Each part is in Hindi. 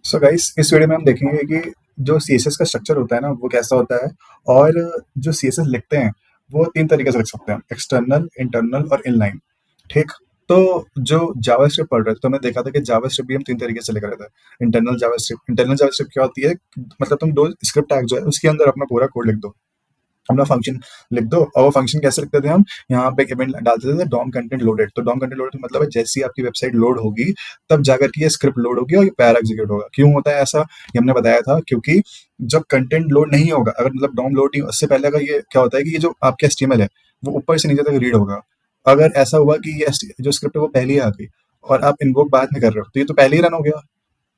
सो गाइस इस वीडियो में हम देखेंगे कि जो सीएसएस का स्ट्रक्चर होता है ना वो कैसा होता है। और जो सीएसएस लिखते हैं वो तीन तरीके से लिख सकते हैं, एक्सटर्नल, इंटरनल और इनलाइन। ठीक। तो जो जावास्क्रिप्ट पढ़ रहे थे तो हमने देखा था कि जावास्क्रिप्ट भी हम तीन तरीके से लिख रहे थे। इंटरनल जावास्क्रिप्ट क्या होती है, मतलब तुम दो स्क्रिप्ट टैग जो है उसके अंदर अपना पूरा कोड लिख दो, अपना फंक्शन लिख दो। और वो फंक्शन कैसे लिखते थे हम, यहाँ पे एक इवेंट डालते थे डॉम कंटेंट लोडेड। तो डॉम कंटेंट लोडेड मतलब है जैसे ही आपकी वेबसाइट लोड होगी तब जाकर के ये स्क्रिप्ट लोड होगी और ये पैरा एग्जीक्यूट होगा। क्यों होता है ऐसा, ये हमने बताया था, क्योंकि जब कंटेंट लोड नहीं होगा, अगर मतलब डॉम लोड नहीं, उससे पहले अगर ये क्या होता है कि ये जो आपका एचटीएमएल है वो ऊपर से नीचे तक रीड होगा। अगर ऐसा हुआ कि ये जो स्क्रिप्ट है वो पहले ही आ गई और आप इन्वोक बाद में कर रहे हो तो ये तो पहले ही रन हो गया,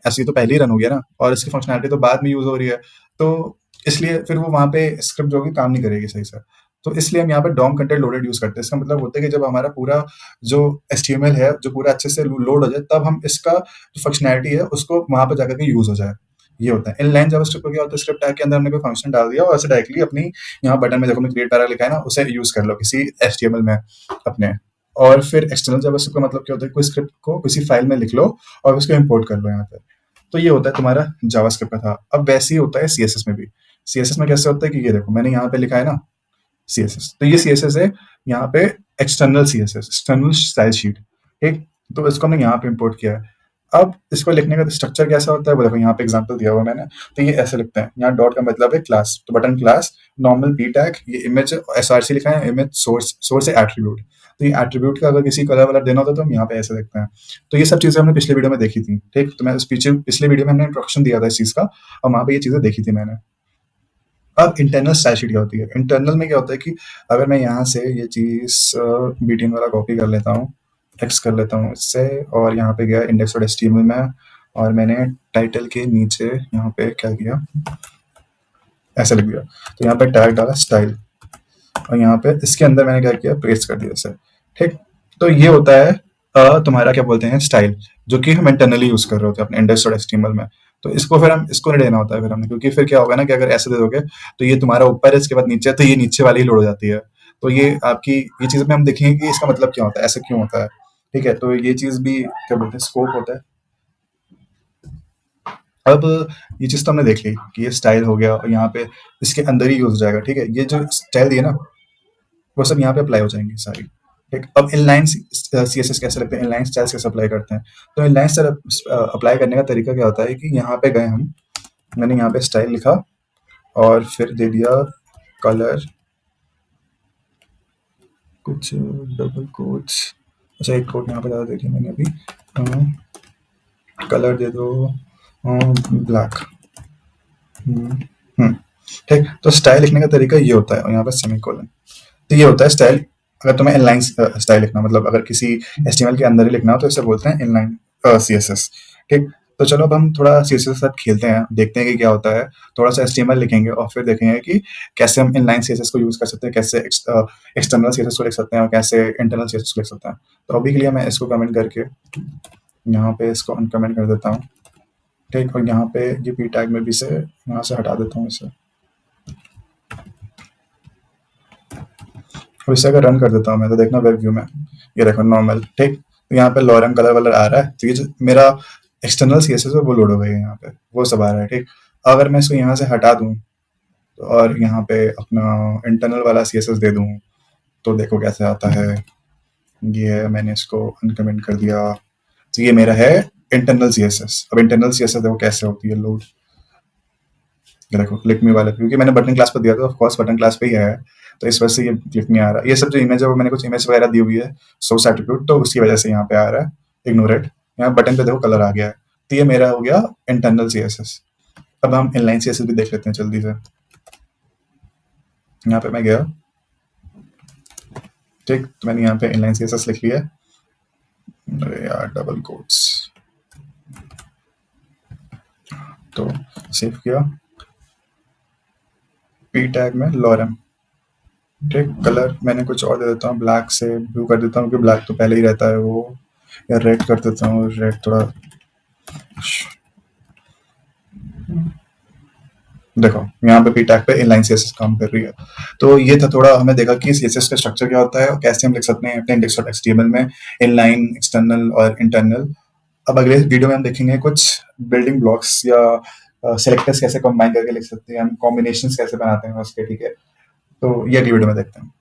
ऐसे ही तो पहले ही रन हो गया ना, और इसकी फंक्शनैलिटी तो बाद में यूज हो रही है। तो इसलिए फिर वो वहाँ पे स्क्रिप्ट जो होगी काम नहीं करेगी सही से। तो इसलिए हम यहाँ पे डॉम कंटेंट लोडेड यूज करते हैं। इसका मतलब होता है कि जब हमारा पूरा जो एचटीएमएल है जो पूरा अच्छे से लोड हो जाए तब हम इसका जो फंक्शनैलिटी है उसको वहाँ पे जाकर के यूज हो जाए। ये होता है इनलाइन जावास्क्रिप्ट। क्या होता है, स्क्रिप्ट टैग के अंदर हमने कोई फंक्शन डाल दिया और ऐसे डायरेक्टली अपनी यहाँ बटन में देखो मैं क्रिएट पैरा लिखा है ना, उसे यूज कर लो किसी एचटीएमएल में अपने। और फिर एक्सटर्नल जावास्क्रिप्ट का मतलब क्या होता है, कोई स्क्रिप्ट को किसी फाइल में लिख लो और उसको इंपोर्ट कर लो यहाँ पे। तो ये होता है तुम्हारा जावास्क्रिप्ट का था। अब वैसे ही होता है सीएसएस में भी। सीएसएस में कैसे होता है कि ये देखो मैंने यहाँ पे लिखा है ना सीएसएस, तो ये सीएसएस है यहाँ पे, external CSS, external style sheet. ठीक। तो इसको हमने यहाँ पे इंपोर्ट किया है। अब इसको लिखने का स्ट्रक्चर कैसा होता है वो देखो, यहाँ पे एग्जांपल दिया हुआ है मैंने। तो ये ऐसे लिखते हैं, यहाँ डॉट का मतलब है क्लास, तो button class, normal P tag, ये इमेज एसआरसी लिखा है, इमेज सोर्स, सोर्स है एट्रीब्यूट। तो ये एट्रीब्यूट का अगर किसी कलर वाला देना होता है तो हम यहाँ पे ऐसे लिखते हैं। तो ये सब चीजें हमने पिछले वीडियो में देखी थी। ठीक। तो मैं पीछे पिछले वीडियो में हमने इंट्रोडक्शन दिया था इस चीज का और वहाँ पे ये चीजें देखी थी मैंने। अब इंटरनल स्टाइल शीट क्या होती है, इंटरनल में क्या होता है कि अगर मैं यहाँ से ये चीज बीटीएन वाला कॉपी कर लेता हूँ, टेक्स्ट कर लेता हूँ इससे, और यहाँ पे गया इंडेक्स डॉट एचटीएमएल में, और मैंने टाइटल के नीचे यहाँ पे क्या किया, ऐसे लिख दिया। तो यहाँ पे टैग डाला स्टाइल, और यहाँ पे इसके अंदर मैंने क्या किया, पेस्ट कर दिया इसे। ठीक। तो ये होता है तुम्हारा क्या बोलते हैं स्टाइल, जो कि हम इंटरनली यूज कर रहे होते हैं अपने इंडेक्स डॉट एचटीएमएल में। तो इसको फिर हम इसको नहीं देना होता है फिर हमने, क्योंकि फिर क्या होगा ना कि अगर ऐसे दे दोगे तो ये तुम्हारा ऊपर है, इसके बाद नीचे है, तो ये नीचे वाली ही लोड हो जाती है। तो ये आपकी ये चीज में हम देखेंगे कि इसका मतलब क्या होता है, ऐसे क्यों होता है। ठीक है। तो ये चीज भी क्या बोलते हैं स्कोप होता है। अब ये चीज तो हमने देख ली कि ये स्टाइल हो गया और यहाँ पे इसके अंदर ही यूज हो जाएगा। ठीक है। ये जो स्टाइल दिए ना वो सब यहाँ पे अप्लाई हो जाएंगी सारी। ठीक। अब इनलाइन सीएसएस कैसे लगते हैं, इनलाइन स्टाइल्स कैसे अप्लाई करते हैं। तो इनलाइन स्टाइल अप्लाई करने का तरीका क्या होता है कि यहाँ पे गए हम, मैंने यहाँ पे स्टाइल लिखा और फिर दे दिया कलर, कुछ डबल कोट्स, अच्छा एक कोट यहाँ पे ज़्यादा दे दिया मैंने अभी, कलर दे दो ब्लैक। ठीक। तो स्टाइल लिखने का तरीका ये होता है और यहाँ पे सेमीकोलन। तो ये होता है स्टाइल। अगर तुम्हें इनलाइन स्टाइल लिखना, मतलब अगर किसी एचटीएमएल के अंदर ही लिखना हो तो इसे बोलते हैं इनलाइन सीएसएस। ठीक। तो चलो अब हम थोड़ा सीएसएस के साथ खेलते हैं, देखते हैं कि क्या होता है। थोड़ा सा एचटीएमएल लिखेंगे और फिर देखेंगे कि कैसे हम इनलाइन सीएसएस को यूज कर सकते हैं, कैसे एक्सटर्नल सीएसएस को लिख सकते हैं और कैसे इंटरनल सीएसएस को लिख सकते हैं। तो अभी के लिए मैं इसको कमेंट करके यहाँ पे इसको अनकमेंट कर देता हूँ। ठीक। और यहाँ पे ये पी टैग में भी से यहाँ से हटा देता हूँ इसे, और इसे अगर रन कर देता हूँ मैं तो देखना वेब व्यू में ये देखो नॉर्मल। ठीक। तो यहाँ पे लॉरम कलर वलर आ रहा है, तो ये जो मेरा एक्सटर्नल सीएसएस है वो लोड हो गई है, यहाँ पे वो सब आ रहा है। ठीक। अगर मैं इसको यहाँ से हटा दूँ और यहाँ पे अपना इंटरनल वाला सीएसएस दे दूँ तो देखो कैसे आता है। ये है, मैंने इसको अनकमेंट कर दिया, तो ये मेरा है इंटरनल सीएसएस। अब इंटरनल सीएसएस देखो कैसे होती है लोड, ये देखो क्लिक मी वाला, क्योंकि मैंने बटन क्लास पर दिया था, ऑफ कोर्स बटन क्लास पे ही है, तो इस वजह से ये क्लिक नहीं आ रहा। ये सब जो इमेज है वो मैंने कुछ इमेज वगैरह दी हुई है सोर्स एट्रीब्यूट, तो उसकी वजह से यहाँ पे आ रहा है, इग्नोर इट। यहाँ बटन पे देखो कलर आ गया है, तो ये मेरा हो गया इंटरनल सीएसएस। अब हम इनलाइन सीएसएस भी देख लेते हैं जल्दी से। यहाँ पे मैं गया, ठीक। तो मैंने यहाँ पे इनलाइन सीएसएस लिख लिया है, अरे यार डबल कोट्स, तो सेव किया, पी टैग में लॉरम। ठीक। कलर मैंने कुछ और दे देता हूँ, ब्लैक से ब्लू कर देता हूँ क्योंकि ब्लैक तो पहले ही रहता है वो, या रेड कर देता हूँ, रेड थोड़ा। देखो यहाँ पे पी टैग पे इनलाइन सीएसएस काम कर रही है। तो ये था थोड़ा, हमें देखा कि सीएसएस का स्ट्रक्चर क्या होता है और कैसे हम लिख सकते हैं अपने इंडेक्स डॉट एचटीएमएल में इनलाइन, एक्सटर्नल और इंटरनल। अब अगले वीडियो में हम देखेंगे कुछ बिल्डिंग ब्लॉक्स या सेलेक्टर्स कैसे कंबाइन करके लिख सकते हैं हम, कॉम्बिनेशंस कैसे बनाते हैं उसके, ठीक है? तो ये अगली वीडियो में देखते हैं।